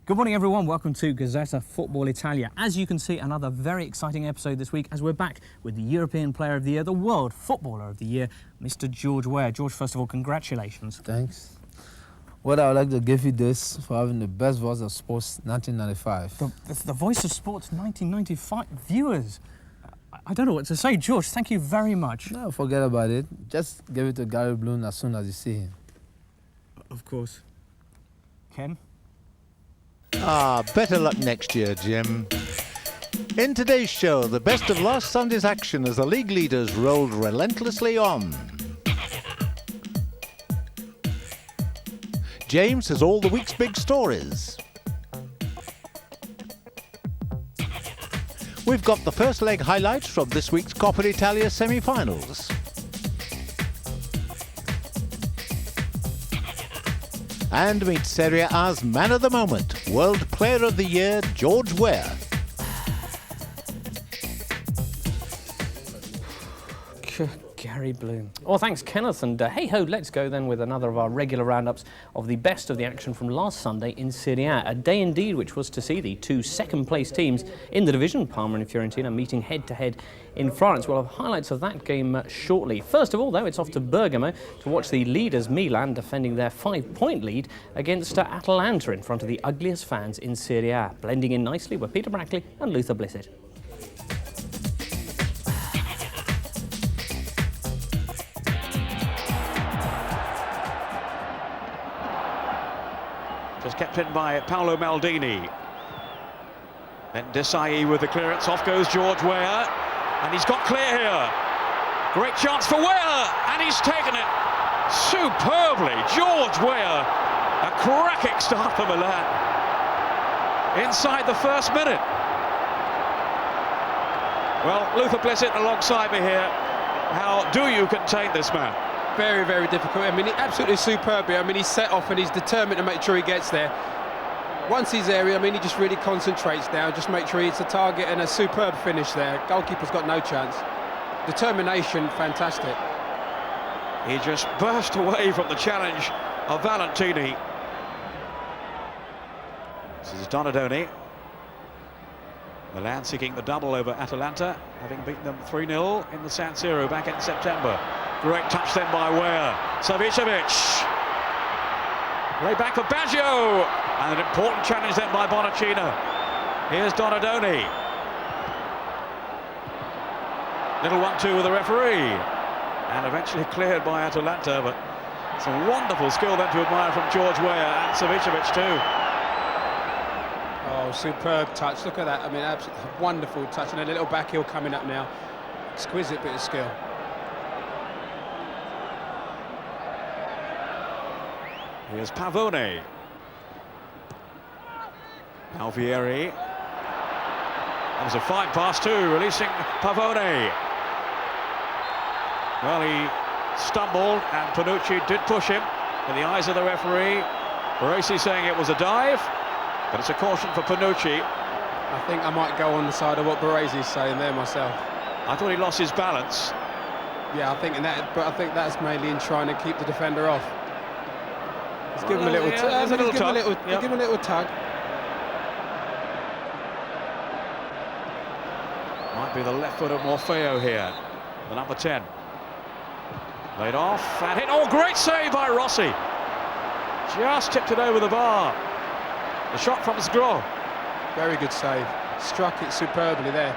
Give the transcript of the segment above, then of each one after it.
Good morning, everyone. Welcome to Gazzetta Football Italia. As you can see, another very exciting episode this week as we're back with the European Player of the Year, the World Footballer of the Year, Mr. George Weah. George, first of all, congratulations. Thanks. Well, I would like to give you this for having the best voice of sports 1995. The Voice of Sports 1995 viewers. I don't know what to say. George, thank you very much. No, forget about it. Just give it to Gary Bloom as soon as you see him. Of course. Ken? Better luck next year, Jim. In today's show, the best of last Sunday's action as the league leaders rolled relentlessly on. James has all the week's big stories. We've got the first leg highlights from this week's Coppa Italia semi-finals. And meet Serie A's man of the moment, World Player of the Year, George Weah. Gary Bloom. Well, thanks, Kenneth. And hey-ho, let's go then with another of our regular roundups of the best of the action from last Sunday in Serie A. A day indeed which was to see the two second-place teams in the division, Parma and Fiorentina, meeting head-to-head in France. We'll have highlights of that game shortly. First of all, though, it's off to Bergamo to watch the leaders Milan defending their 5-point lead against Atalanta in front of the ugliest fans in Serie A. Blending in nicely were Peter Brackley and Luther Blissett. Just kept in by Paolo Maldini. Then Desai with the clearance. Off goes George Weah. And he's got clear here. Great chance for Weah. And he's taken it superbly. George Weah. A cracking start for Milan. Inside the first minute. Well, Luther Blissett alongside me here. How do you contain this man? Very, very difficult. I mean, absolutely superb. I mean, he's set off and he's determined to make sure he gets there. Once he's there, I mean, he just really concentrates now, just make sure he hits the target, and a superb finish there. Goalkeeper's got no chance. Determination, fantastic. He just burst away from the challenge of Valentini. This is Donadoni. Milan seeking the double over Atalanta, having beaten them 3-0 in the San Siro back in September. Great touch then by Weah. Savicevic. Way back for Baggio. And an important challenge then by Bonacina. Here's Donadoni. Little 1-2 with the referee. And eventually cleared by Atalanta. But some wonderful skill then to admire from George Weah and Savicevic too. Oh, superb touch. Look at that. I mean, absolutely wonderful touch. And a little back heel coming up now. Exquisite bit of skill. Here's Pavone. Alvieri. That was a fine pass too, releasing Pavone. Well, he stumbled and Panucci did push him in the eyes of the referee. Baresi saying it was a dive, but it's a caution for Panucci. I think I might go on the side of what Baresi's saying there myself. I thought he lost his balance. Yeah, I think but I think that's mainly in trying to keep the defender off. Let's give him a little tug. Give him a little tug. Might be the left foot of Morfeo here, the number 10. Laid off and hit. Oh, great save by Rossi. Just tipped it over the bar. The shot from Sgro. Very good save. Struck it superbly there.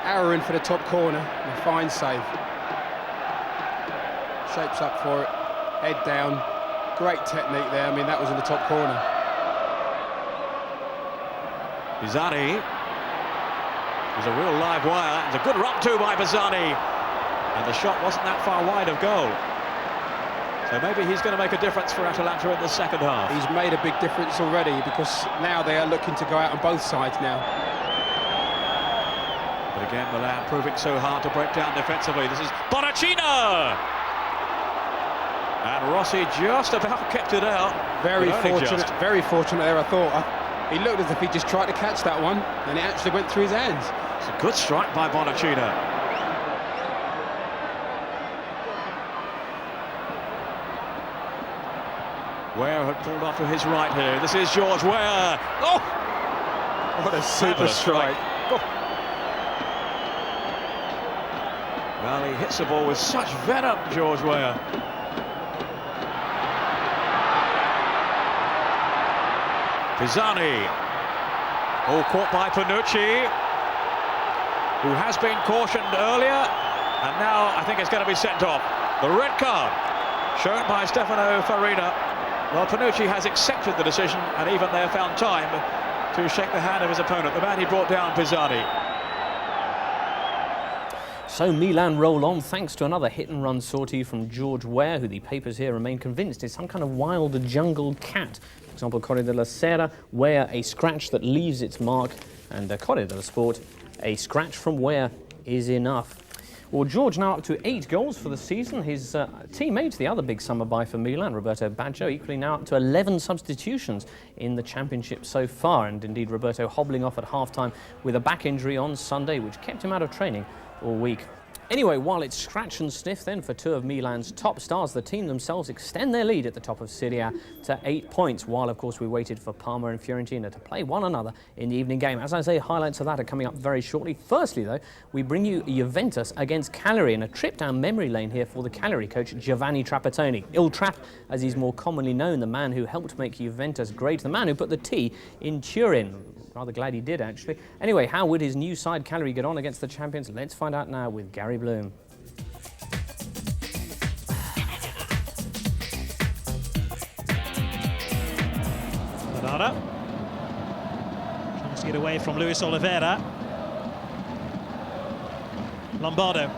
Arrow in for the top corner. And a fine save. Shapes up for it. Head down. Great technique there. I mean, that was in the top corner. Bizzarri. It was a real live wire. It was a good run too by Bizzarri. And the shot wasn't that far wide of goal. So maybe he's going to make a difference for Atalanta in the second half. He's made a big difference already, because now they are looking to go out on both sides now. But again, Milan proving so hard to break down defensively. This is Bonacina! And Rossi just about kept it out. Very fortunate there, I thought. He looked as if he just tried to catch that one, and it actually went through his hands. It's a good strike by Bonacina. Weah had pulled off to his right here. This is George Weah. Oh! What a super strike. Well, he hits the ball with such venom, George Weah. Pisani. All caught by Panucci, who has been cautioned earlier, and now I think it's going to be sent off. The red card shown by Stefano Farina. Well, Panucci has accepted the decision and even there found time to shake the hand of his opponent, the man he brought down, Pisani. So Milan roll on thanks to another hit-and-run sortie from George Weah, who the papers here remain convinced is some kind of wild jungle cat. For example, Corriere della Sera, Weah a scratch that leaves its mark, and Corriere dello Sport, a scratch from Weah is enough. Well, George now up to 8 goals for the season. His teammate, the other big summer buy for Milan, Roberto Baggio, equally now up to 11 substitutions in the championship so far. And indeed, Roberto hobbling off at half-time with a back injury on Sunday, which kept him out of training all week. Anyway, while it's scratch and sniff then for 2 of Milan's top stars, the team themselves extend their lead at the top of Serie A to 8 points, while of course we waited for Parma and Fiorentina to play one another in the evening game. As I say, highlights of that are coming up very shortly. Firstly though, we bring you Juventus against Cagliari, and a trip down memory lane here for the Cagliari coach Giovanni Trapattoni. Il Trap, as he's more commonly known, the man who helped make Juventus great, the man who put the T in Turin. Rather glad he did, actually. Anyway, how would his new side Cagliari get on against the champions? Let's find out now with Gary Bloom. Ferrara trying to get away from Luis Oliveira. Lombardo.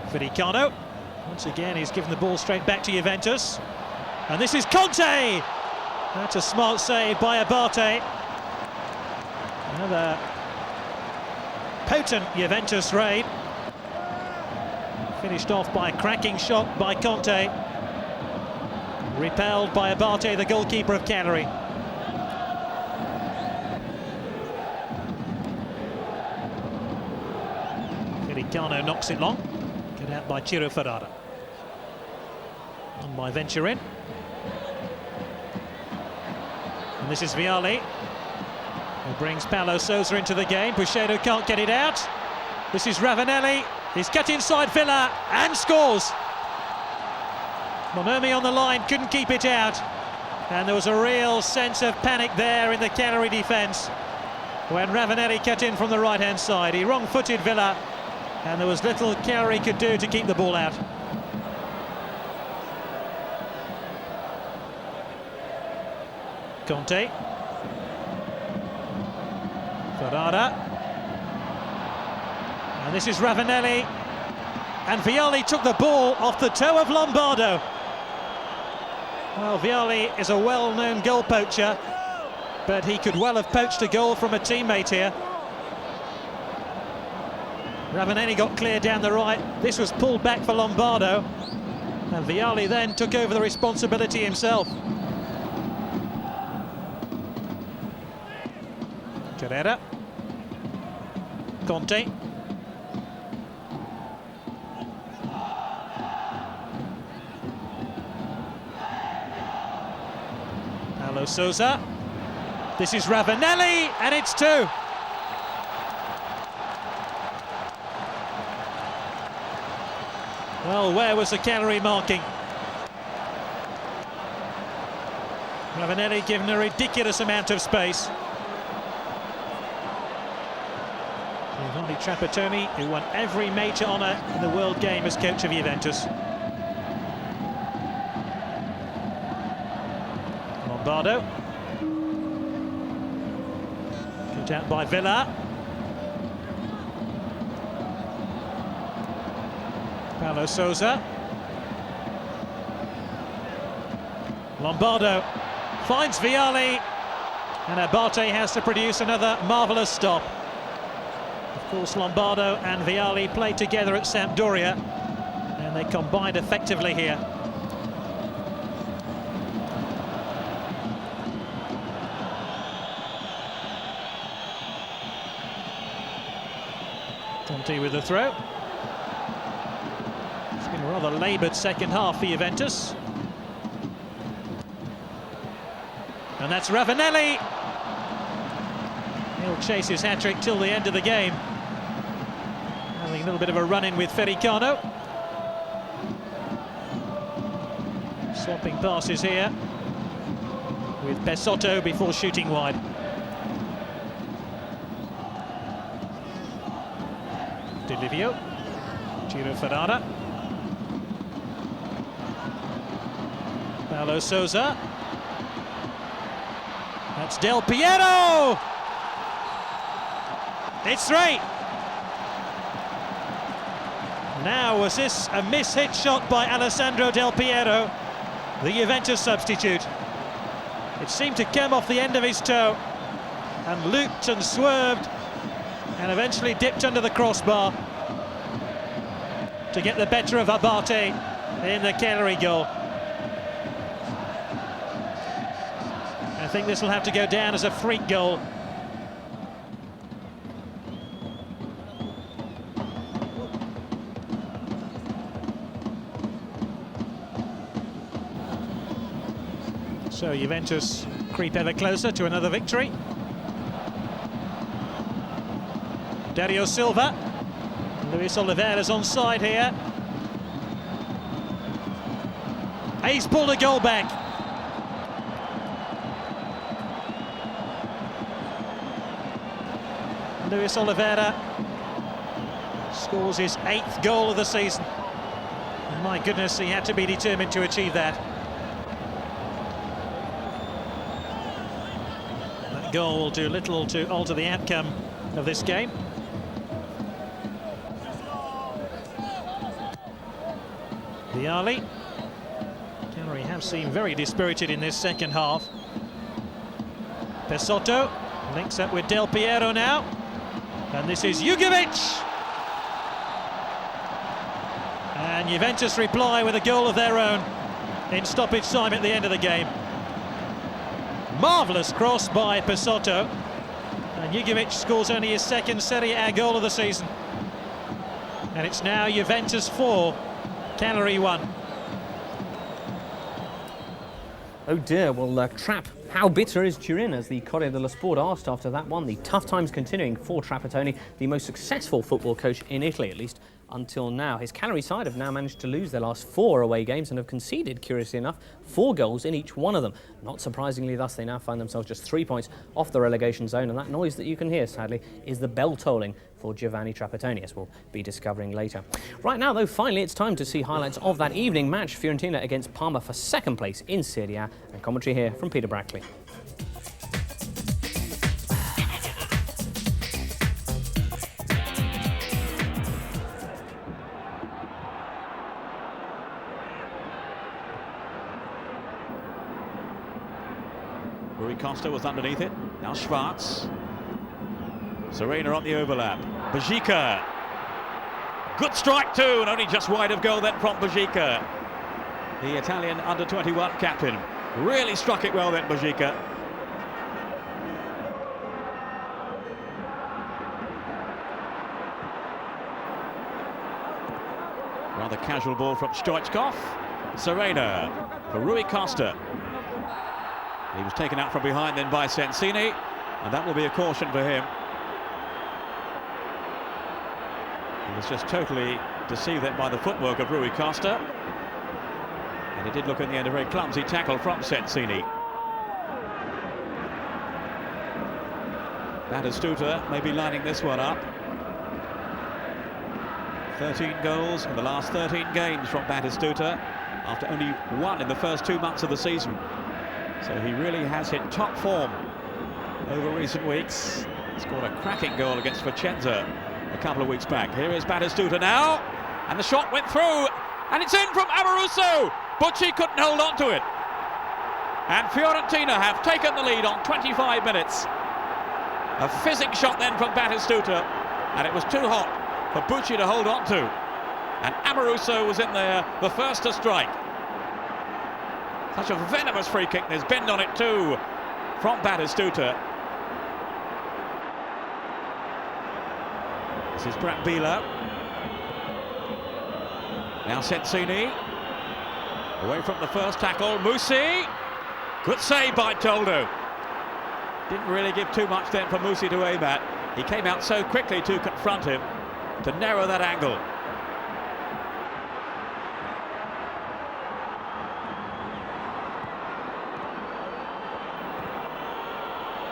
Fedicano. Once again, he's given the ball straight back to Juventus. And this is Conte! That's a smart save by Abate. Another potent Juventus raid. Finished off by a cracking shot by Conte. Repelled by Abate, the goalkeeper of Cagliari. Fedicano knocks it long. Get out by Ciro Ferrara. On by Venturin. And this is Vialli, who brings Paulo Sousa into the game. Pushedo can't get it out. This is Ravanelli. He's cut inside Villa and scores. Bonomi on the line, couldn't keep it out. And there was a real sense of panic there in the Cagliari defence when Ravanelli cut in from the right-hand side. He wrong-footed Villa, and there was little Cagliari could do to keep the ball out. Conte. Ferrara. And this is Ravanelli. And Vialli took the ball off the toe of Lombardo. Well, Vialli is a well-known goal poacher, but he could well have poached a goal from a teammate here. Ravanelli got clear down the right. This was pulled back for Lombardo. And Vialli then took over the responsibility himself. Carrera. Conte. Paulo Sousa. This is Ravanelli, and it's 2. Well, where was the Cagliari marking? Ravanelli given a ridiculous amount of space. Giovanni Trapattoni, who won every major honour in the world game as coach of Juventus. Lombardo. Cut out by Villa. Paulo Sousa. Lombardo finds Vialli, and Abate has to produce another marvellous stop. Of course, Lombardo and Vialli played together at Sampdoria, and they combined effectively here. Conte with the throw. A rather laboured second half for Juventus. And that's Ravanelli. He'll chase his hat-trick till the end of the game. Having a little bit of a run-in with Ferricano. Swapping passes here with Pesotto before shooting wide. Di Livio, Giro Ferrara, Paulo Sousa. That's Del Piero. It's 3. Now, was this a miss-hit shot by Alessandro Del Piero, the Juventus substitute? It seemed to come off the end of his toe and looped and swerved and eventually dipped under the crossbar to get the better of Abate in the Cagliari goal. I think this will have to go down as a freak goal. So Juventus creep ever closer to another victory. Dario Silva. Luis Oliveira's onside here. He's pulled a goal back. Luis Oliveira scores his 8th goal of the season. And my goodness, he had to be determined to achieve that. That goal will do little to alter the outcome of this game. Vialli. Cagliari have seemed very dispirited in this second half. Pesotto links up with Del Piero now. And this is Jugovic. And Juventus reply with a goal of their own in stoppage time at the end of the game. Marvellous cross by Pesotto. And Jugovic scores only his 2nd Serie A goal of the season. And it's now Juventus 4, Cagliari 1. Oh dear, well, Trapp, how bitter is Turin, as the Corriere dello Sport asked after that one. The tough times continuing for Trapattoni, the most successful football coach in Italy, at least until now. His Cagliari side have now managed to lose their last 4 away games and have conceded, curiously enough, 4 goals in each one of them. Not surprisingly, thus, they now find themselves just 3 points off the relegation zone, and that noise that you can hear, sadly, is the bell tolling for Giovanni Trapattoni, as we'll be discovering later. Right now, though, finally, it's time to see highlights of that evening match, Fiorentina against Parma for 2nd place in Serie A, and commentary here from Peter Brackley. Rui Costa was underneath it. Now Schwarz. Serena on the overlap. Bajika. Good strike too, and only just wide of goal then from Bajika. The Italian under-21 captain. Really struck it well then, Bajika. Rather casual ball from Stoichkov. Serena for Rui Costa. He was taken out from behind then by Sensini, and that will be a caution for him. He was just totally deceived then by the footwork of Rui Costa. And it did look in the end a very clumsy tackle from Sensini. Batistuta may be lining this one up. 13 goals in the last 13 games from Batistuta, after only 1 in the first 2 months of the season. So he really has hit top form over recent weeks. Scored a cracking goal against Vicenza a couple of weeks back. Here is Batistuta now, and the shot went through, and it's in from Amoruso. Bucci couldn't hold on to it. And Fiorentina have taken the lead on 25 minutes. A fizzing shot then from Batistuta, and it was too hot for Bucci to hold on to. And Amoruso was in there, the first to strike. Such a venomous free kick. There's bend on it too from Batistuta. This is Brett Bieler. Now Sensini. Away from the first tackle. Musi. Good save by Toldo. Didn't really give too much then for Musi to aim at. He came out so quickly to confront him, to narrow that angle.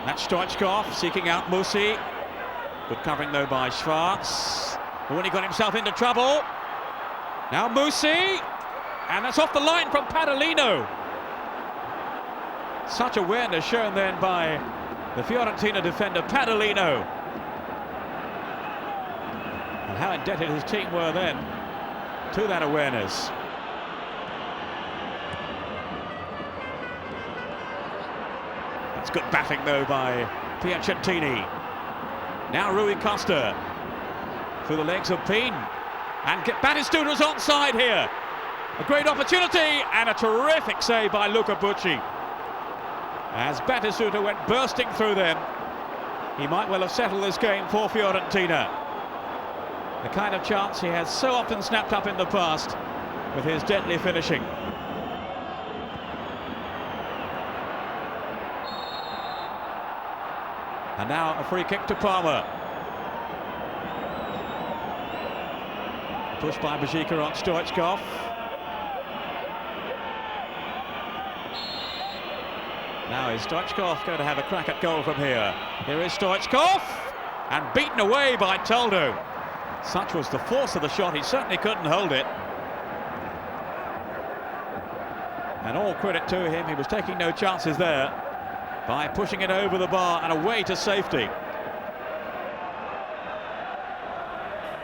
That's Stoichkov seeking out Musi. Good covering though by Schwarz. When he got himself into trouble. Now Musi. And that's off the line from Padalino. Such awareness shown then by the Fiorentina defender Padalino. And how indebted his team were then to that awareness. That's good batting though by Piacentini. Now Rui Costa through the legs of Peen. And Batistuta's onside here. A great opportunity and a terrific save by Luca Bucci. As Batistuta went bursting through them, he might well have settled this game for Fiorentina. The kind of chance he has so often snapped up in the past with his deadly finishing. And now a free kick to Palmer. Pushed by Bajika on Stoichkov. Now is Stoichkov going to have a crack at goal from here? Here is Stoichkov, and beaten away by Toldo. Such was the force of the shot, he certainly couldn't hold it. And all credit to him, he was taking no chances there by pushing it over the bar and away to safety.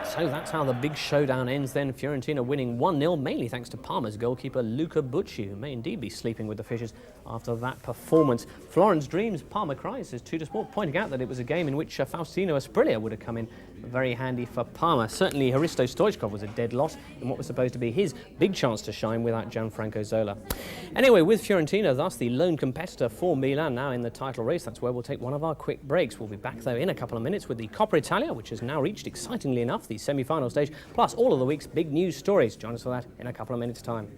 So that's how the big showdown ends then. Fiorentina winning 1-0, mainly thanks to Parma's goalkeeper Luca Bucci, who may indeed be sleeping with the fishes after that performance. Florence dreams, Parma cries, says Tudor Sport, pointing out that it was a game in which Faustino Asprilla would have come in very handy for Parma. Certainly Hristo Stoichkov was a dead loss in what was supposed to be his big chance to shine without Gianfranco Zola. Anyway, with Fiorentina thus the lone competitor for Milan now in the title race, that's where we'll take one of our quick breaks. We'll be back though in a couple of minutes with the Coppa Italia, which has now reached, excitingly enough, the semi-final stage, plus all of the week's big news stories. Join us for that in a couple of minutes' time.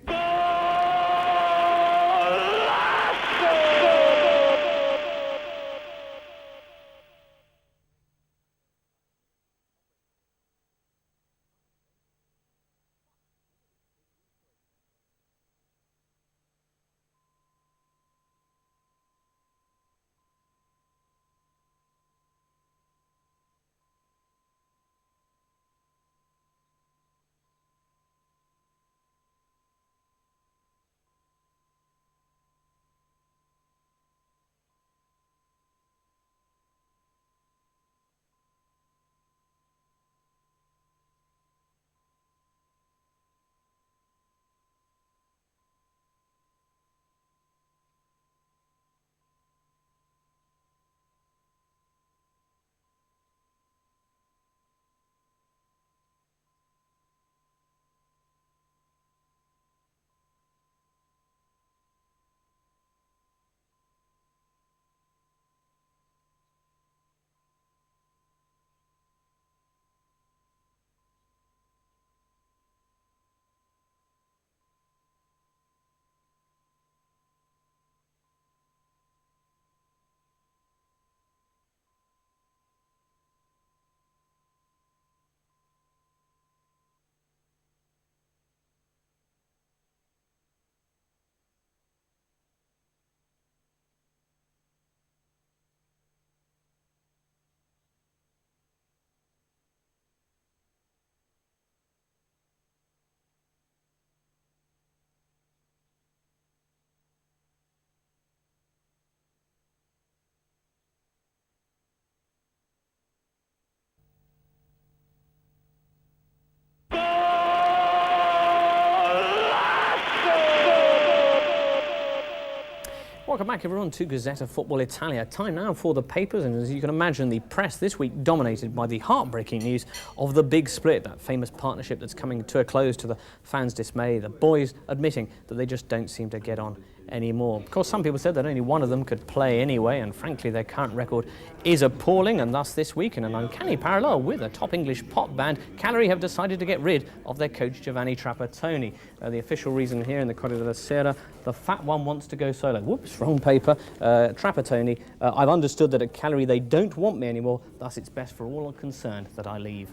Welcome back everyone to Gazzetta Football Italia. Time now for the papers, and as you can imagine, the press this week dominated by the heartbreaking news of the big split, that famous partnership that's coming to a close to the fans' dismay, the boys admitting that they just don't seem to get on anymore. Of course, some people said that only one of them could play anyway, and frankly their current record is appalling, and thus this week, in an uncanny parallel with a top English pop band, Cagliari have decided to get rid of their coach Giovanni Trapattoni. The official reason here in the Corriere della Sera, the fat one wants to go solo. Whoops, wrong paper. Trapattoni, I've understood that at Cagliari they don't want me anymore, thus it's best for all concerned that I leave.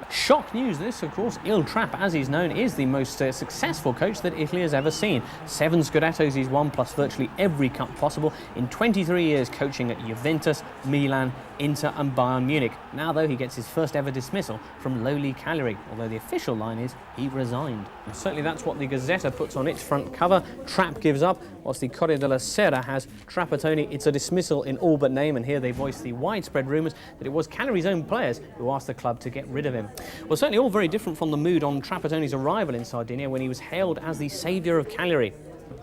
Shock news this, of course. Il Trap, as he's known, is the most successful coach that Italy has ever seen. 7 Scudettos he's won, plus virtually every cup possible in 23 years coaching at Juventus, Milan, Inter and Bayern Munich. Now, though, he gets his first ever dismissal from lowly Cagliari, although the official line is he resigned. And certainly that's what the Gazzetta puts on its front cover. Trap gives up, whilst the Corriere della Sera has Trapattoni. It's a dismissal in all but name, and here they voice the widespread rumours that it was Cagliari's own players who asked the club to get rid of him. Well, certainly all very different from the mood on Trapattoni's arrival in Sardinia when he was hailed as the saviour of Cagliari.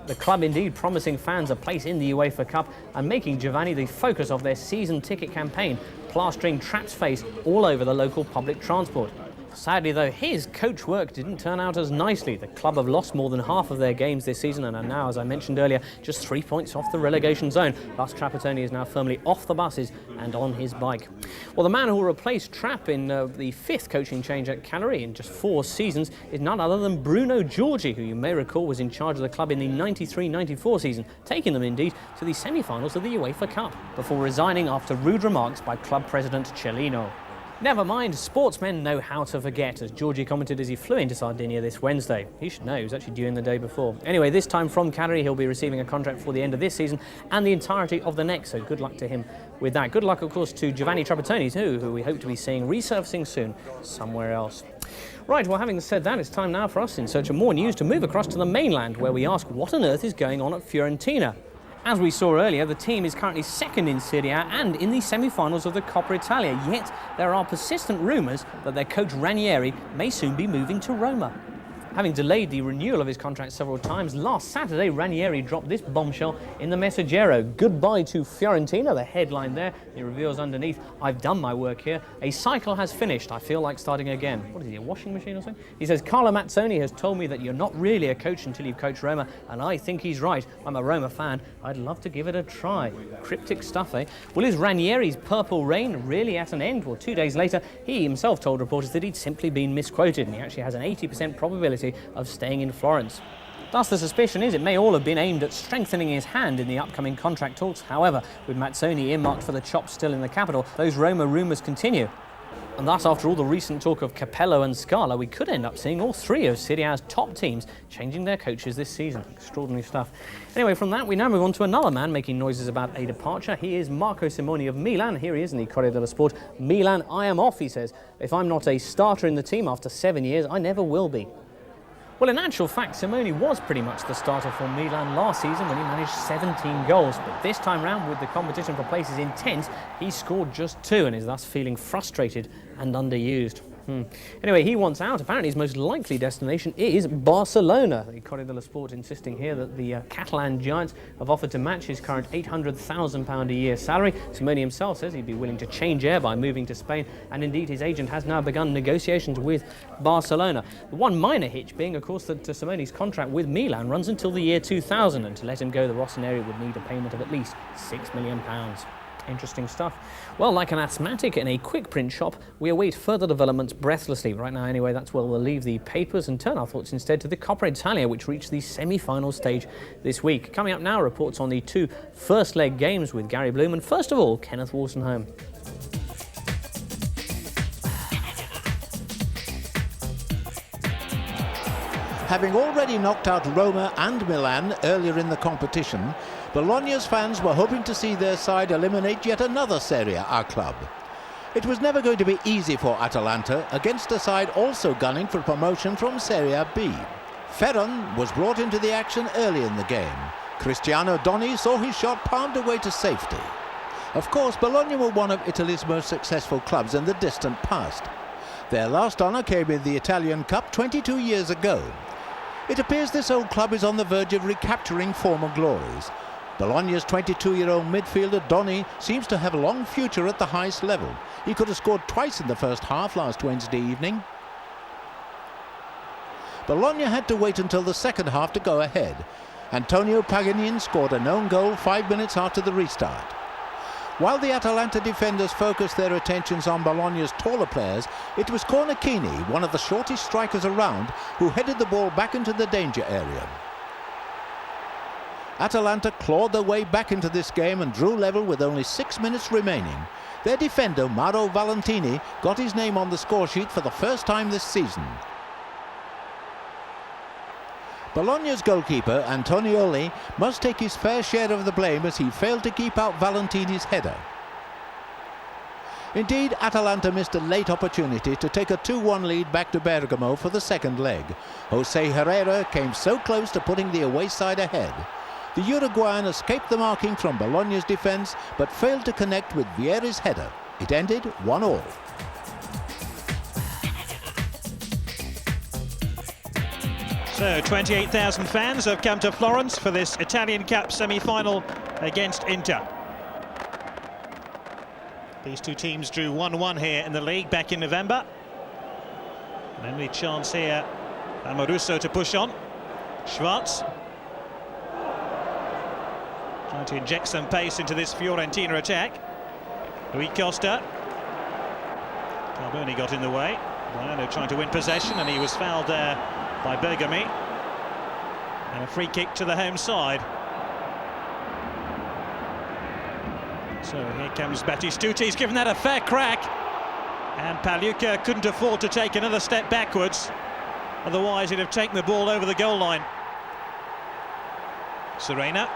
The club indeed promising fans a place in the UEFA Cup and making Giovanni the focus of their season ticket campaign, plastering Trap's face all over the local public transport. Sadly, though, his coach work didn't turn out as nicely. The club have lost more than half of their games this season and are now, as I mentioned earlier, just 3 points off the relegation zone. Thus, Trapattoni is now firmly off the buses and on his bike. Well, the man who will replace Trap in the 5th coaching change at Cagliari in just 4 seasons is none other than Bruno Giorgi, who you may recall was in charge of the club in the 93-94 season, taking them indeed to the semi-finals of the UEFA Cup, before resigning after rude remarks by club president Cellino. Never mind, sportsmen know how to forget, as Giorgi commented as he flew into Sardinia this Wednesday. He should know, he was actually due in the day before. Anyway, this time from Cagliari, he'll be receiving a contract for the end of this season and the entirety of the next, so good luck to him with that. Good luck, of course, to Giovanni Trapattoni too, who we hope to be seeing resurfacing soon somewhere else. Right, well, having said that, it's time now for us, in search of more news, to move across to the mainland, where we ask what on earth is going on at Fiorentina. As we saw earlier, the team is currently 2nd in Serie A and in the semi-finals of the Coppa Italia, yet there are persistent rumours that their coach Ranieri may soon be moving to Roma. Having delayed the renewal of his contract several times, last Saturday Ranieri dropped this bombshell in the Messaggero. Goodbye to Fiorentina, the headline there. He reveals underneath, I've done my work here. A cycle has finished. I feel like starting again. What is he, a washing machine or something? He says, Carlo Mazzoni has told me that you're not really a coach until you've coached Roma, and I think he's right. I'm a Roma fan. I'd love to give it a try. Cryptic stuff, eh? Well, is Ranieri's purple reign really at an end? Well, 2 days later, he himself told reporters that he'd simply been misquoted, and he actually has an 80% probability of staying in Florence. Thus, the suspicion is it may all have been aimed at strengthening his hand in the upcoming contract talks. However, with Mazzoni earmarked for the chop still in the capital, those Roma rumours continue. And thus, after all the recent talk of Capello and Scala, we could end up seeing all 3 of Serie A's top teams changing their coaches this season. Extraordinary stuff. Anyway, from that, we now move on to another man making noises about a departure. He is Marco Simoni of Milan. Here he is in the Corriere dello Sport. Milan, I am off, he says. If I'm not a starter in the team after 7 years, I never will be. Well, in actual fact, Simoni was pretty much the starter for Milan last season when he managed 17 goals. But this time round, with the competition for places intense, he scored just 2 and is thus feeling frustrated and underused. Anyway, he wants out. Apparently his most likely destination is Barcelona. The Corriere dello Sport insisting here that the Catalan giants have offered to match his current £800,000 a year salary. Simoni himself says he'd be willing to change air by moving to Spain, and indeed his agent has now begun negotiations with Barcelona. The one minor hitch being, of course, that Simoni's contract with Milan runs until the year 2000, and to let him go, the Rossoneri would need a payment of at least £6 million. Interesting stuff. Well, like an asthmatic in a quick print shop, we await further developments breathlessly. Right now, anyway, that's where we'll leave the papers and turn our thoughts instead to the Coppa Italia, which reached the semi-final stage this week. Coming up now, reports on the 2 first-leg games with Gary Bloom, and first of all, Kenneth Wolstenholme. Having already knocked out Roma and Milan earlier in the competition, Bologna's fans were hoping to see their side eliminate yet another Serie A club. It was never going to be easy for Atalanta against a side also gunning for promotion from Serie B. Ferran was brought into the action early in the game. Cristiano Doni saw his shot palmed away to safety. Of course, Bologna were one of Italy's most successful clubs in the distant past. Their last honour came in the Italian Cup 22 years ago. It appears this old club is on the verge of recapturing former glories. Bologna's 22-year-old midfielder Doni seems to have a long future at the highest level. He could have scored twice in the first half last Wednesday evening. Bologna had to wait until the second half to go ahead. Antonio Paganin scored an own goal 5 minutes after the restart. While the Atalanta defenders focused their attentions on Bologna's taller players, it was Cornacchini, one of the shortest strikers around, who headed the ball back into the danger area. Atalanta clawed their way back into this game and drew level with only 6 minutes remaining. Their defender, Mauro Valentini, got his name on the scoresheet for the first time this season. Bologna's goalkeeper, Antonioli, must take his fair share of the blame as he failed to keep out Valentini's header. Indeed, Atalanta missed a late opportunity to take a 2-1 lead back to Bergamo for the second leg. Jose Herrera came so close to putting the away side ahead. The Uruguayan escaped the marking from Bologna's defence but failed to connect with Vieri's header. It ended 1-1. So 28,000 fans have come to Florence for this Italian Cup semi-final against Inter. These two teams drew 1-1 here in the league back in November. And only chance here, Amoruso to push on. Schwarz trying to inject some pace into this Fiorentina attack. Rui Costa. Carboni got in the way. Baiano trying to win possession, and he was fouled there by Bergami. And a free kick to the home side. So here comes Battistuta. He's given that a fair crack. And Pagliuca couldn't afford to take another step backwards. Otherwise he'd have taken the ball over the goal line. Serena.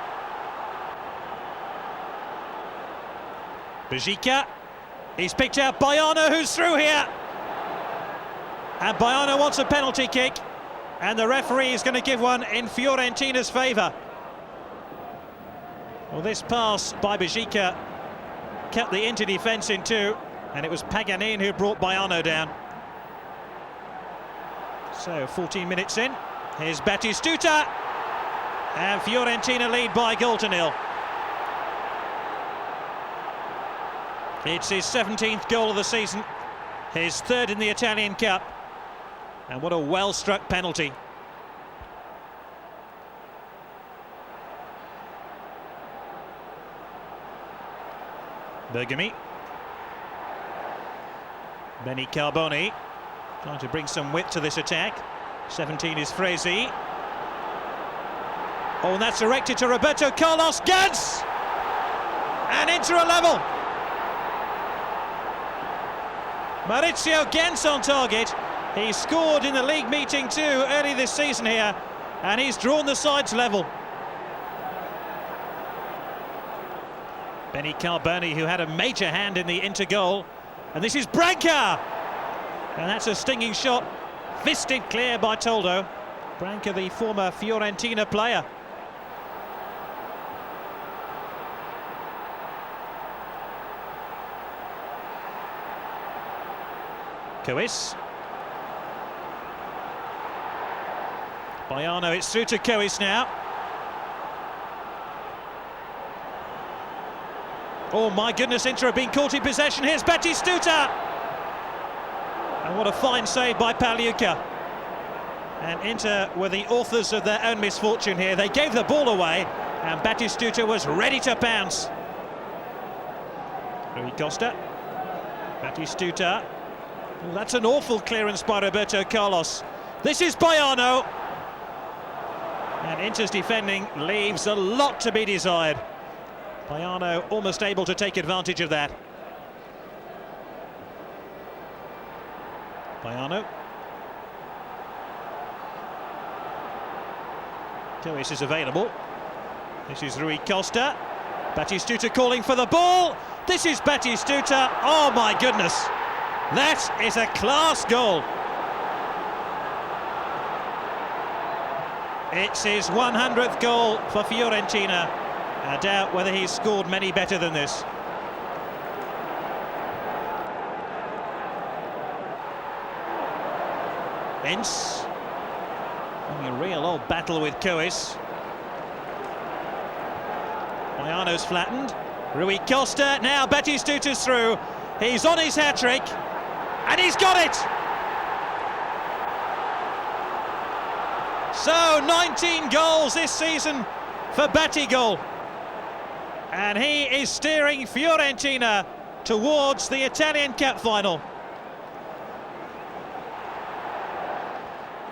Bejica. He's picked out Baiano, who's through here. And Baiano wants a penalty kick. And the referee is going to give one in Fiorentina's favour. Well, this pass by Bejica cut the Inter defence in two. And it was Paganin who brought Baiano down. So 14 minutes in. Here's Battistuta. And Fiorentina lead by 1-0. It's his 17th goal of the season, his third in the Italian Cup, and what a well-struck penalty. Bergami. Benny Carboni trying to bring some width to this attack. 17 is Fresi. Oh, and that's directed to Roberto Carlos. Gantz! And Inter a level. Maurizio Gantz on target. He scored in the league meeting too early this season here, and he's drawn the sides level. Benny Carboni, who had a major hand in the Inter goal, and this is Branca, and that's a stinging shot, fisted clear by Toldo. Branca, the former Fiorentina player. Cois. Baiano, it's through to Cois now. Oh my goodness, Inter have been caught in possession. Here's Battistuta. And what a fine save by Pagliuca. And Inter were the authors of their own misfortune here. They gave the ball away and Battistuta was ready to pounce. Rui Costa. Battistuta. Well, that's an awful clearance by Roberto Carlos. This is Baiano. And Inter's defending leaves a lot to be desired. Baiano almost able to take advantage of that. Baiano. Cois is available. This is Rui Costa. Battistuta calling for the ball. This is Battistuta. Oh my goodness. That is a class goal. It's his 100th goal for Fiorentina. I doubt whether he's scored many better than this. Ince. Having a real old battle with Cois. Baiano's flattened. Rui Costa, now Battistuta's through. He's on his hat-trick. And he's got it! So 19 goals this season for Batigol, and he is steering Fiorentina towards the Italian Cup final.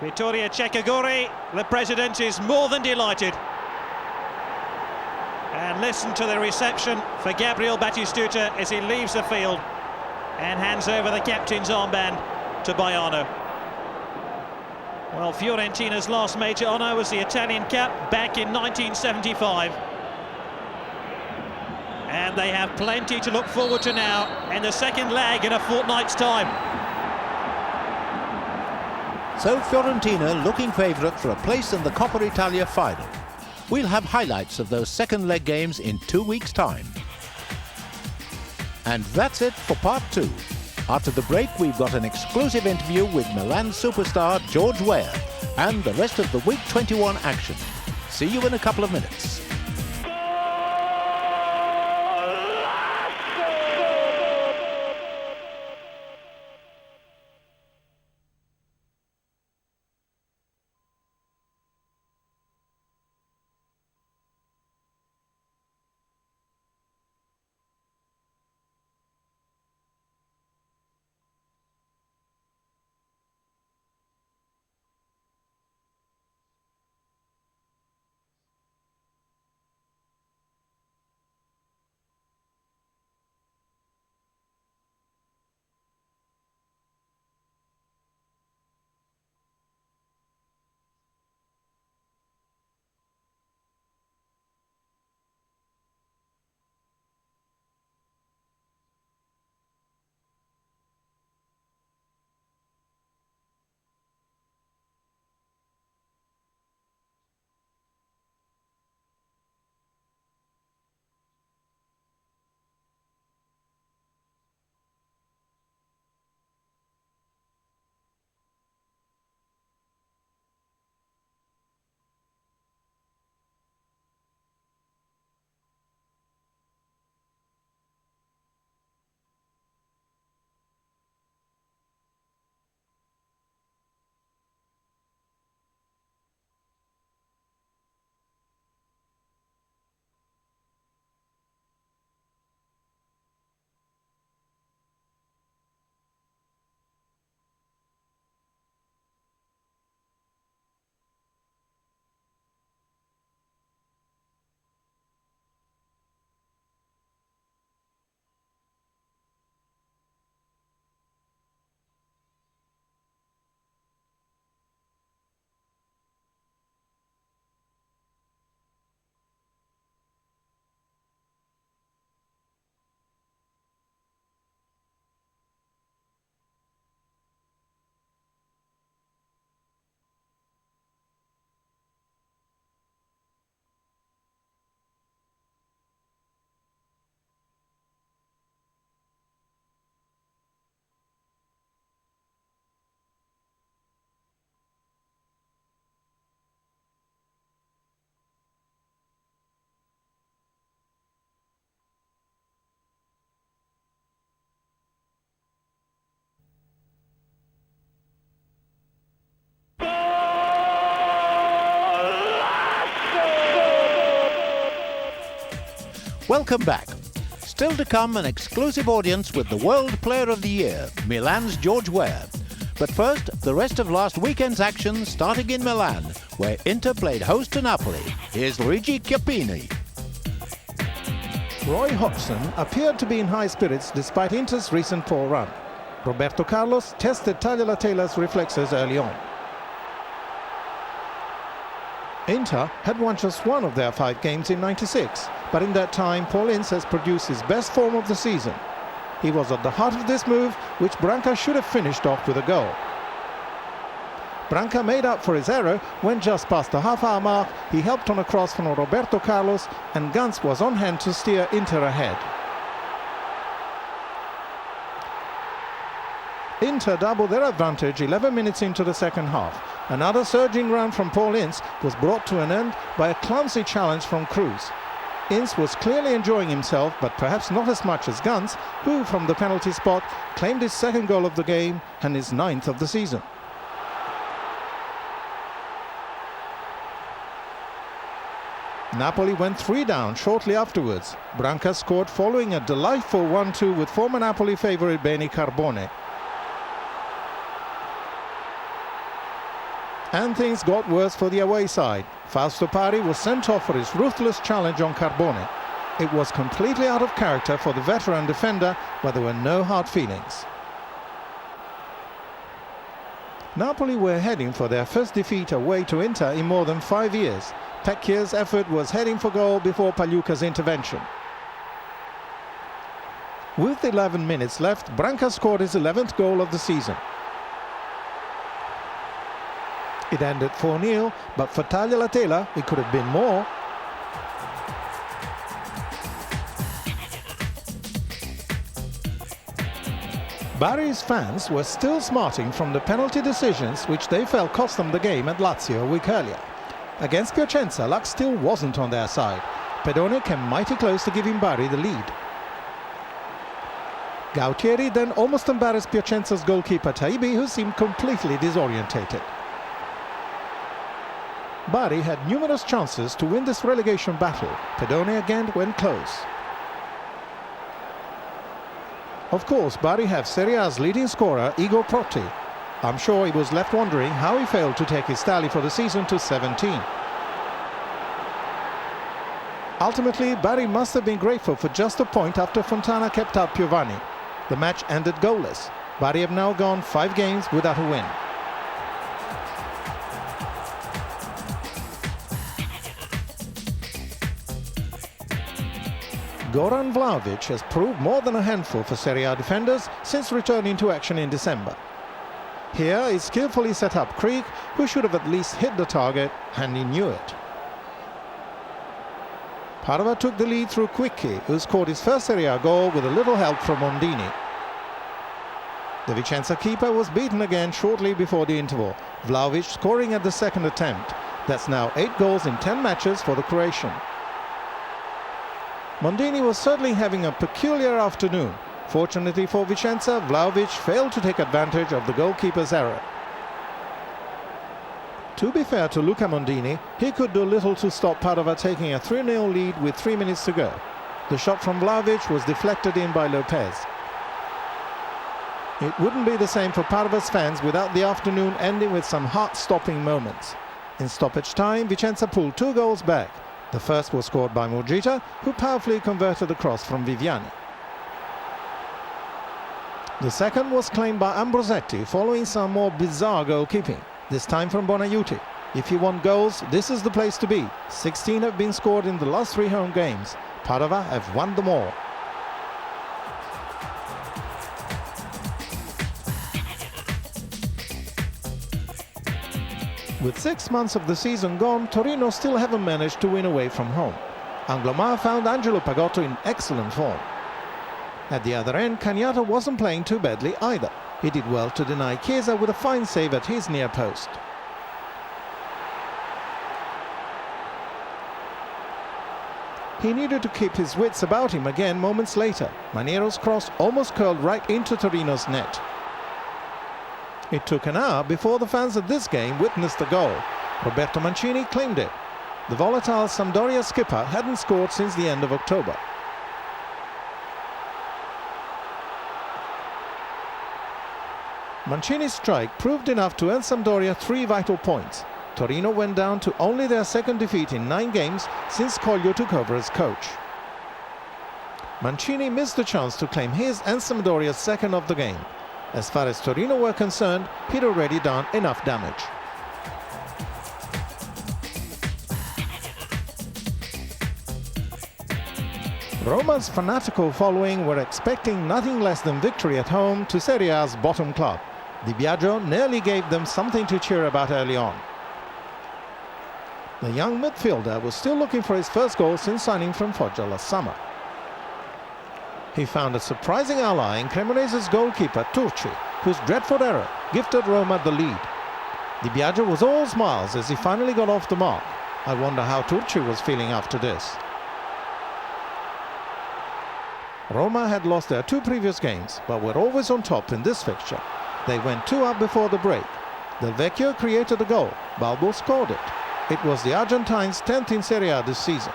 Vittorio Cecaguri, the president, is more than delighted. And listen to the reception for Gabriel Batistuta as he leaves the field and hands over the captain's armband to Baiano. Well, Fiorentina's last major honour was the Italian Cup back in 1975. And they have plenty to look forward to now in the second leg in a fortnight's time. So Fiorentina looking favourite for a place in the Coppa Italia final. We'll have highlights of those second leg games in 2 weeks' time. And that's it for part 2. After the break, we've got an exclusive interview with Milan superstar George Weah and the rest of the Week 21 action. See you in a couple of minutes. Welcome back. Still to come, an exclusive audience with the World Player of the Year, Milan's George Weah. But first, the rest of last weekend's action starting in Milan, where Inter played host to Napoli. Here's Luigi Chiappini. Roy Hodgson appeared to be in high spirits despite Inter's recent poor run. Roberto Carlos tested Tagliatela's reflexes early on. Inter had won just one of their 5 games in '96, but in that time Paul Ince has produced his best form of the season. He was at the heart of this move, which Branca should have finished off with a goal. Branca made up for his error when just past the half-hour mark he helped on a cross from Roberto Carlos and Gans was on hand to steer Inter ahead. Inter doubled their advantage 11 minutes into the second half. Another surging run from Paul Ince was brought to an end by a clumsy challenge from Cruz. Ince was clearly enjoying himself, but perhaps not as much as Gans, who from the penalty spot claimed his second goal of the game and his 9th of the season. Napoli went 3 down shortly afterwards. Branca scored following a delightful 1-2 with former Napoli favourite Beni Carbone. And things got worse for the away side. Fausto Pari was sent off for his ruthless challenge on Carbone. It was completely out of character for the veteran defender, but there were no hard feelings. Napoli were heading for their first defeat away to Inter in more than 5 years. Pecchia's effort was heading for goal before Pagliuca's intervention. With 11 minutes left, Branca scored his 11th goal of the season. It ended 4-0, but for Taglia la Tela, it could have been more. Bari's fans were still smarting from the penalty decisions which they felt cost them the game at Lazio a week earlier. Against Piacenza, luck still wasn't on their side. Pedone came mighty close to giving Bari the lead. Gautieri then almost embarrassed Piacenza's goalkeeper Taibi, who seemed completely disorientated. Bari had numerous chances to win this relegation battle. Pedone again went close. Of course, Bari have Serie A's leading scorer Igor Protti. I'm sure he was left wondering how he failed to take his tally for the season to 17. Ultimately, Bari must have been grateful for just a point after Fontana kept out Piovani. The match ended goalless. Bari have now gone 5 games without a win. Goran Vlahovic has proved more than a handful for Serie A defenders since returning to action in December. Here is skillfully set up Krieg, who should have at least hit the target, and he knew it. Padova took the lead through Quickie, who scored his first Serie A goal with a little help from Mondini. The Vicenza keeper was beaten again shortly before the interval, Vlahovic scoring at the second attempt. That's now 8 goals in 10 matches for the Croatian. Mondini was certainly having a peculiar afternoon. Fortunately for Vicenza, Vlahovic failed to take advantage of the goalkeeper's error. To be fair to Luca Mondini, he could do little to stop Padova taking a 3-0 lead with 3 minutes to go. The shot from Vlahovic was deflected in by Lopez. It wouldn't be the same for Padova's fans without the afternoon ending with some heart-stopping moments. In stoppage time, Vicenza pulled 2 goals back. The first was scored by Murgita, who powerfully converted the cross from Viviani. The second was claimed by Ambrosetti following some more bizarre goalkeeping, this time from Bonaiuti. If you want goals, this is the place to be. 16 have been scored in the last 3 home games. Padova have won them all. With 6 months of the season gone, Torino still haven't managed to win away from home. Anglomar found Angelo Pagotto in excellent form. At the other end, Cagnata wasn't playing too badly either. He did well to deny Chiesa with a fine save at his near post. He needed to keep his wits about him again moments later. Maniero's cross almost curled right into Torino's net. It took an hour before the fans of this game witnessed the goal. Roberto Mancini claimed it. The volatile Sampdoria skipper hadn't scored since the end of October. Mancini's strike proved enough to earn Sampdoria 3 vital points. Torino went down to only their second defeat in 9 games since Coglio took over as coach. Mancini missed the chance to claim his and Sampdoria's second of the game. As far as Torino were concerned, he'd already done enough damage. Roma's fanatical following were expecting nothing less than victory at home to Serie A's bottom club. Di Biagio nearly gave them something to cheer about early on. The young midfielder was still looking for his first goal since signing from Foggia last summer. He found a surprising ally in Cremonese's goalkeeper Turci, whose dreadful error gifted Roma the lead. Di Biagio was all smiles as he finally got off the mark. I wonder how Turci was feeling after this. Roma had lost their 2 previous games, but were always on top in this fixture. They went 2 up before the break. Del Vecchio created a goal. Balbo scored it. It was the Argentines' 10th in Serie A this season.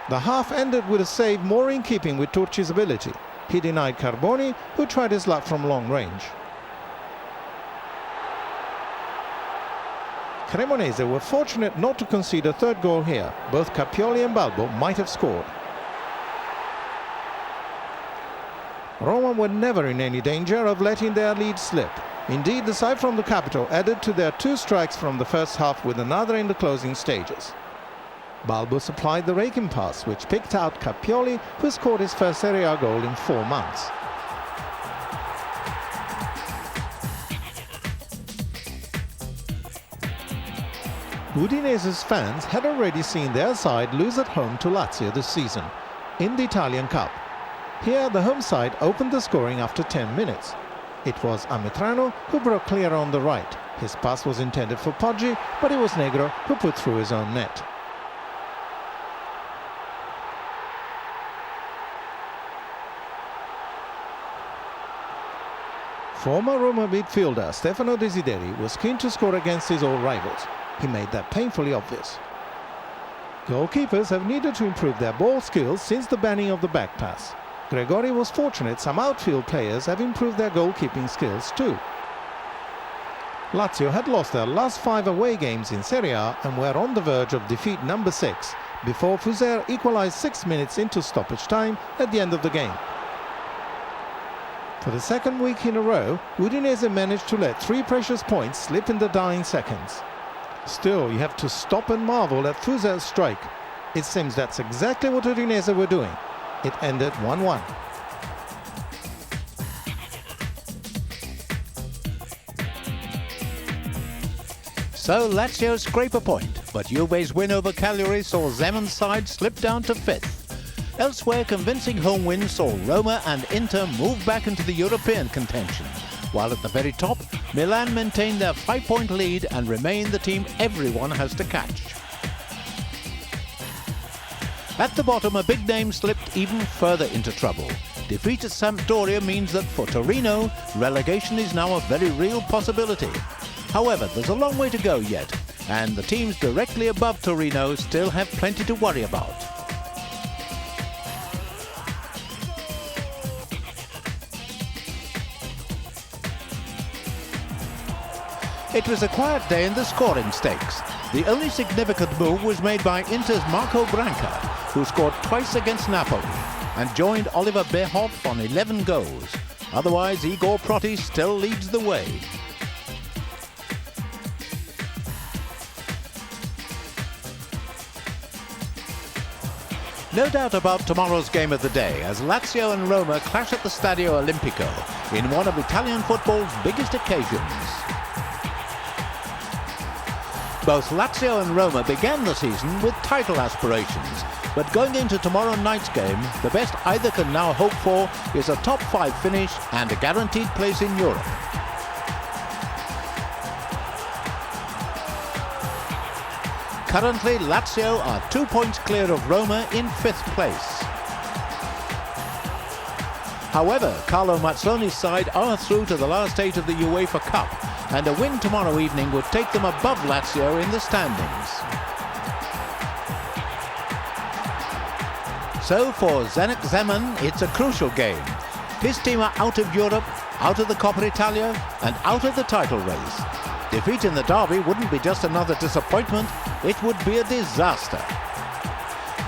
The half ended with a save more in keeping with Turci's ability. He denied Carboni, who tried his luck from long range. Cremonese were fortunate not to concede a third goal here. Both Cappioli and Balbo might have scored. Roma were never in any danger of letting their lead slip. Indeed, the side from the capital added to their 2 strikes from the first half with another in the closing stages. Balbo supplied the raking pass, which picked out Cappioli, who scored his first Serie A goal in 4 months. Udinese's fans had already seen their side lose at home to Lazio this season, in the Italian Cup. Here, the home side opened the scoring after 10 minutes. It was Ametrano who broke clear on the right. His pass was intended for Poggi, but it was Negro who put through his own net. Former Roma midfielder Stefano Desideri was keen to score against his old rivals. He made that painfully obvious. Goalkeepers have needed to improve their ball skills since the banning of the back pass. Gregori was fortunate some outfield players have improved their goalkeeping skills too. Lazio had lost their last 5 away games in Serie A and were on the verge of defeat number 6 before Fuser equalized 6 minutes into stoppage time at the end of the game. For the second week in a row, Udinese managed to let 3 precious points slip in the dying seconds. Still, you have to stop and marvel at Fuser's strike. It seems that's exactly what Udinese were doing. It ended 1-1. So Lazio scrape a point, but Juve's win over Cagliari saw Zeman's side slip down to 5th. Elsewhere, convincing home wins saw Roma and Inter move back into the European contention, while at the very top, Milan maintained their 5-point lead and remain the team everyone has to catch. At the bottom, a big name slipped even further into trouble. Defeat at Sampdoria means that for Torino, relegation is now a very real possibility. However, there's a long way to go yet, and the teams directly above Torino still have plenty to worry about. It was a quiet day in the scoring stakes. The only significant move was made by Inter's Marco Branca, who scored twice against Napoli and joined Oliver Bierhoff on 11 goals. Otherwise, Igor Protti still leads the way. No doubt about tomorrow's game of the day, as Lazio and Roma clash at the Stadio Olimpico in one of Italian football's biggest occasions. Both Lazio and Roma began the season with title aspirations, but going into tomorrow night's game, the best either can now hope for is a top 5 finish and a guaranteed place in Europe. Currently, Lazio are 2 points clear of Roma in 5th place. However, Carlo Mazzoni's side are through to the last 8 of the UEFA Cup, and a win tomorrow evening would take them above Lazio in the standings. So for Zdeněk Zeman, it's a crucial game. His team are out of Europe, out of the Coppa Italia, and out of the title race. Defeat in the derby wouldn't be just another disappointment, it would be a disaster.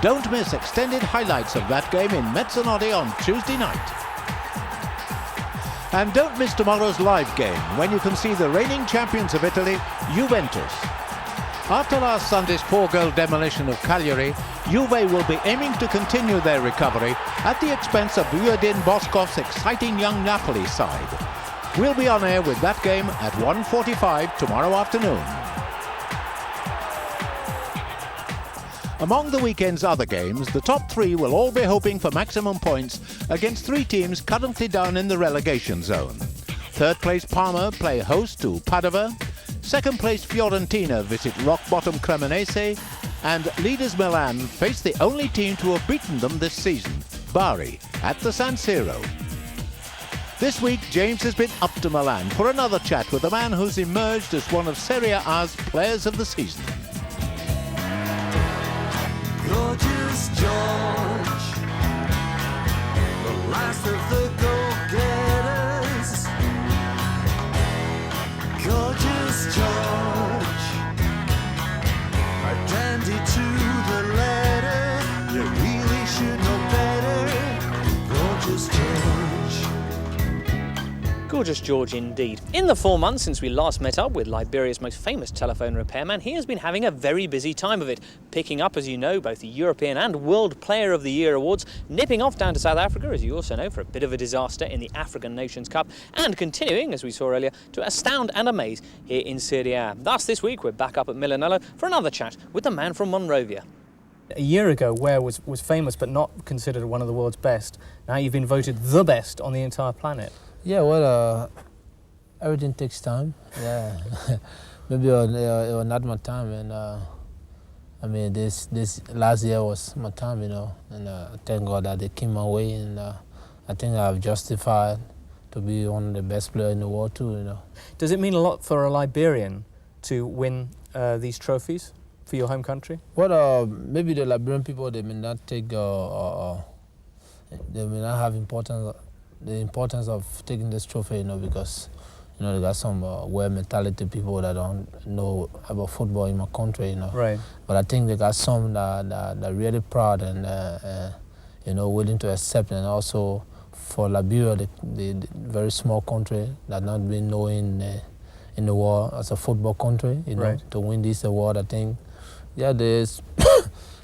Don't miss extended highlights of that game in Mezzanotte on Tuesday night. And don't miss tomorrow's live game, when you can see the reigning champions of Italy, Juventus. After last Sunday's 4-goal demolition of Cagliari, Juve will be aiming to continue their recovery at the expense of Buadin Boscov's exciting young Napoli side. We'll be on air with that game at 1:45 tomorrow afternoon. Among the weekend's other games, the top 3 will all be hoping for maximum points against 3 teams currently down in the relegation zone. 3rd place Parma play host to Padova, 2nd place Fiorentina visit rock-bottom Cremonese, and leaders Milan face the only team to have beaten them this season, Bari, at the San Siro. This week, James has been up to Milan for another chat with a man who's emerged as one of Serie A's players of the season. Gorgeous George, the last of the go-getters. Gorgeous George, a dandy to the letter. You really should know better. Gorgeous George. Gorgeous George indeed. In the 4 months since we last met up with Liberia's most famous telephone repairman, he has been having a very busy time of it, picking up, as you know, both the European and World Player of the Year awards, nipping off down to South Africa, as you also know, for a bit of a disaster in the African Nations Cup, and continuing, as we saw earlier, to astound and amaze here in Serie A. Thus, this week, we're back up at Milanello for another chat with the man from Monrovia. A year ago, Weah was famous but not considered one of the world's best. Now you've been voted the best on the entire planet. Yeah, well, everything takes time. Yeah, maybe it was not my time, and I mean, this last year was my time, you know, and thank God that it came my way, and I think I've justified to be one of the best players in the world too, you know. Does it mean a lot for a Liberian to win these trophies for your home country? Well, maybe the Liberian people, they may not take, they may not have the importance of taking this trophy, you know, because, you know, they got some weird mentality people that don't know about football in my country, you know. Right. But I think they got some that are really proud and, you know, willing to accept. And also for Liberia, the very small country that not been known in the world as a football country, you know, right. To win this award, I think, yeah, there's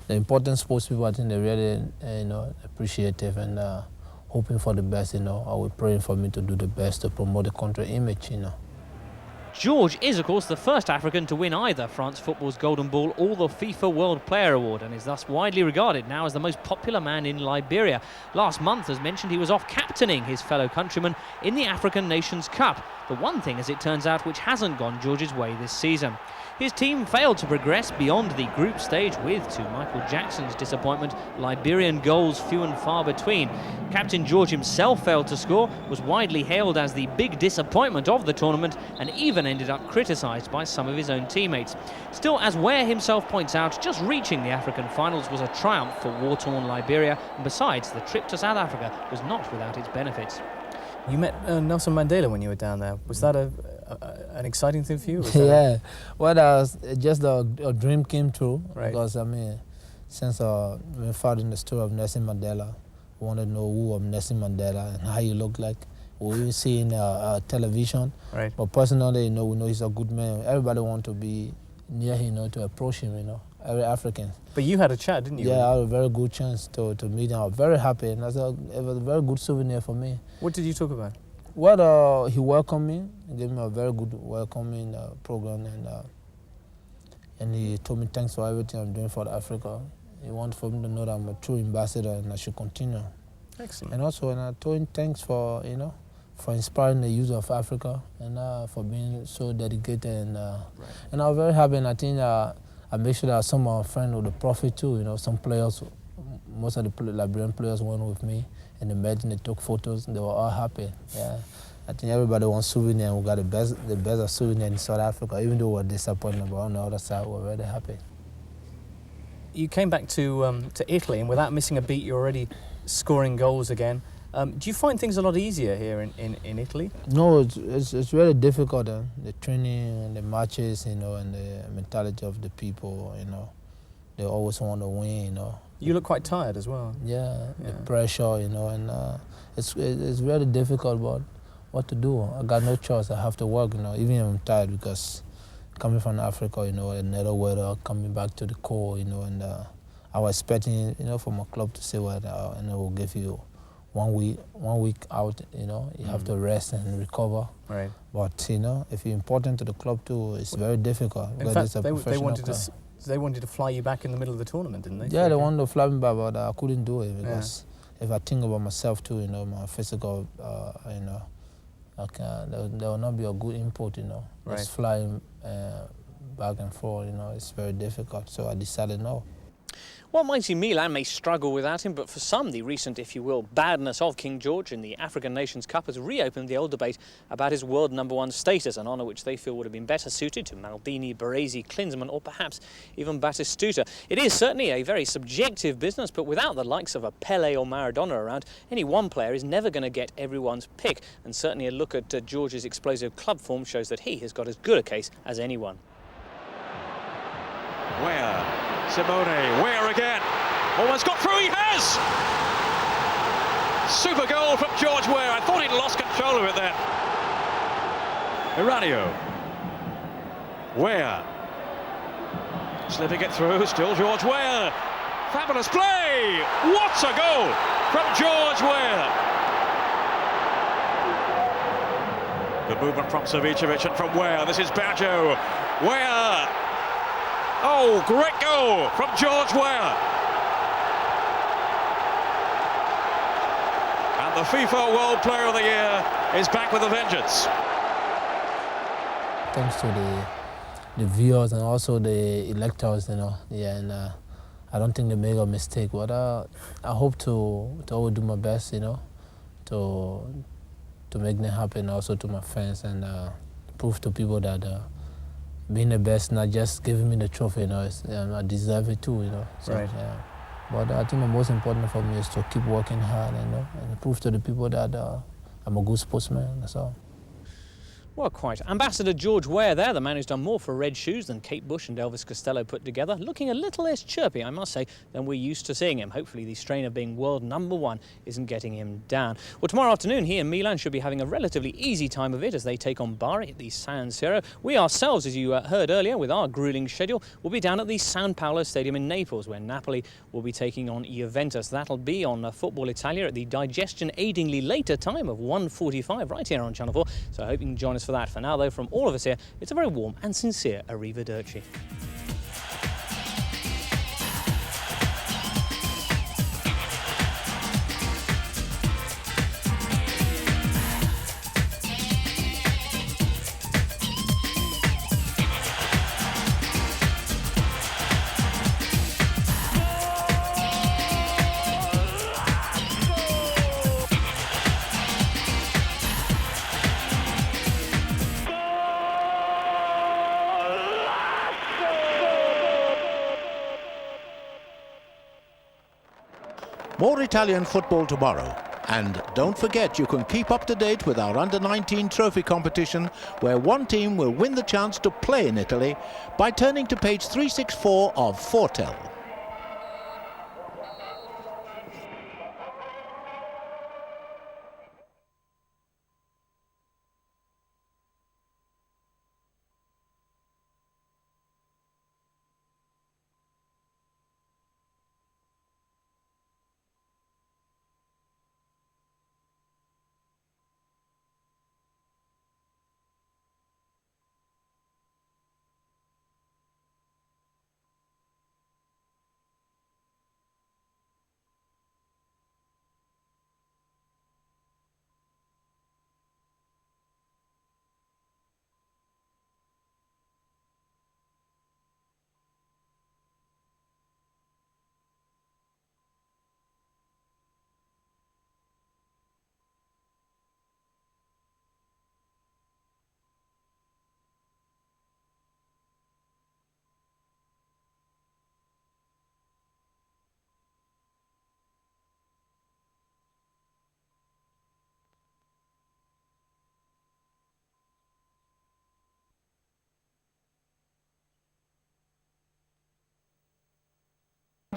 the important sports people, I think they're really, you know, appreciative and hoping for the best, you know. I will praying for me to do the best to promote the country image, you know. George is, of course, the first African to win either France football's Golden Ball or the FIFA World Player Award, and is thus widely regarded now as the most popular man in Liberia. Last month, as mentioned, he was off captaining his fellow countrymen in the African Nations Cup. The one thing, as it turns out, which hasn't gone George's way this season. His team failed to progress beyond the group stage with, to Michael Jackson's disappointment, Liberian goals few and far between. Captain George himself failed to score, was widely hailed as the big disappointment of the tournament, and even ended up criticised by some of his own teammates. Still, as Weah himself points out, just reaching the African finals was a triumph for war-torn Liberia, and besides, the trip to South Africa was not without its benefits. You met Nelson Mandela when you were down there. Was that an exciting thing for you? Yeah, well, just a dream came true. Right. Because, I mean, since we found in the story of Nelson Mandela, we wanted to know who was Nelson Mandela and how he looked like. We see in television, right. But personally, you know, we know he's a good man. Everybody wants to be near him, you know, to approach him, you know, every African. But you had a chat, didn't you? Yeah, I had a very good chance to meet him. I was very happy, and it was a very good souvenir for me. What did you talk about? Well, he welcomed me. He gave me a very good welcoming program, and he told me thanks for everything I'm doing for Africa. He wanted for me to know that I'm a true ambassador and I should continue. Excellent. And also, and I told him thanks for, you know, for inspiring the youth of Africa and for being so dedicated. And and I was very happy, and I think I made sure that some of my friends with the profit too. You know, some players, most of the Liberian players went with me. And they met and they took photos and they were all happy. Yeah, I think everybody wants souvenir, and we got the best of souvenir in South Africa. Even though we're disappointed, but on the other side, we're very happy. You came back to Italy, and without missing a beat, you're already scoring goals again. Do you find things a lot easier here in Italy? No, it's really difficult. The training and the matches, you know, and the mentality of the people, you know, they always want to win, you know. You look quite tired as well. Yeah, the pressure, you know, and it's really difficult, but what to do? I got no choice. I have to work, you know, even if I'm tired, because coming from Africa, you know, another weather, coming back to the core, you know, and I was expecting, you know, from a club to say, well, and it will give you 1 week out, you know, you have to rest and recover. Right. But, you know, if you're important to the club too, it's very difficult. In fact, it's they wanted to fly you back in the middle of the tournament, didn't they? Yeah, they wanted to fly me back, but I couldn't do it because if I think about myself too, you know, my physical, you know, there will not be a good input, you know. Right. Just flying back and forth, you know, it's very difficult. So I decided no. Well, mighty Milan may struggle without him, but for some, the recent, if you will, badness of King George in the African Nations Cup has reopened the old debate about his world #1 status, an honour which they feel would have been better suited to Maldini, Baresi, Klinsmann, or perhaps even Batistuta. It is certainly a very subjective business, but without the likes of a Pele or Maradona around, any one player is never going to get everyone's pick, and certainly a look at George's explosive club form shows that he has got as good a case as anyone. Weah, Simone, Weah again, almost got through, he has! Super goal from George Weah. I thought he'd lost control of it then. Iranio, Weah, slipping it through, still George Weah. Fabulous play! What a goal from George Weah! Good movement from Savicevic and from Weah. This is Baggio. Weah! Oh, great goal from George Weah. And the FIFA World Player of the Year is back with a vengeance. Thanks to the viewers and also the electors, you know. Yeah, and I don't think they make a mistake. But I hope to always do my best, you know, to make them happen. Also to my fans and prove to people that being the best, not just giving me the trophy, you know, I deserve it too, you know. So, right. Yeah. But I think the most important for me is to keep working hard, you know, and prove to the people that I'm a good sportsman. That's all. Well, quite. Ambassador George Weah there, the man who's done more for Red Shoes than Kate Bush and Elvis Costello put together, looking a little less chirpy, I must say, than we're used to seeing him. Hopefully the strain of being world #1 isn't getting him down. Well, tomorrow afternoon here in Milan should be having a relatively easy time of it as they take on Bari at the San Siro. We ourselves, as you heard earlier, with our gruelling schedule, will be down at the San Paolo Stadium in Naples, where Napoli will be taking on Juventus. That'll be on Football Italia at the digestion-aidingly later time of 1:45 right here on Channel 4. So I hope you can join us for that. For now, though, from all of us here, it's a very warm and sincere arrivederci. More Italian football tomorrow. And don't forget, you can keep up to date with our Under-19 trophy competition, where one team will win the chance to play in Italy by turning to page 364 of Fortel.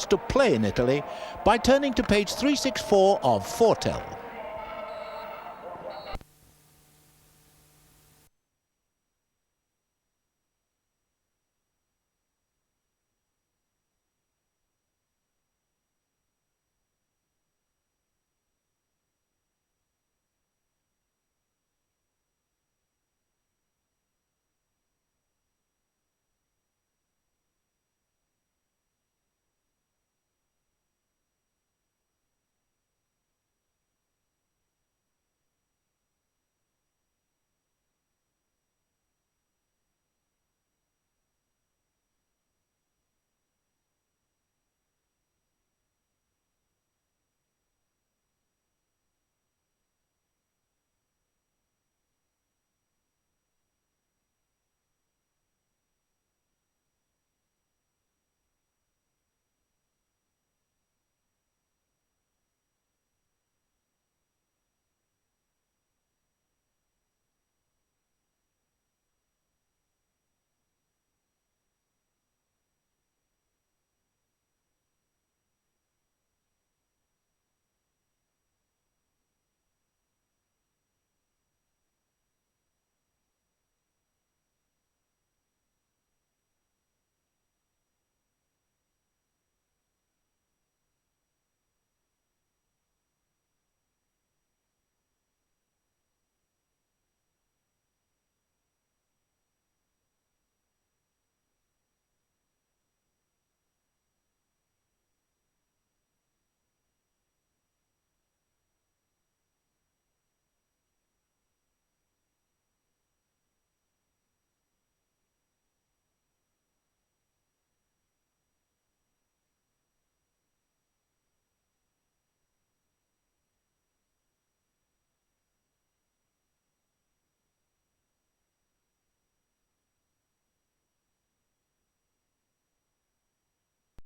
To play in Italy by turning to page 364 of Fortel.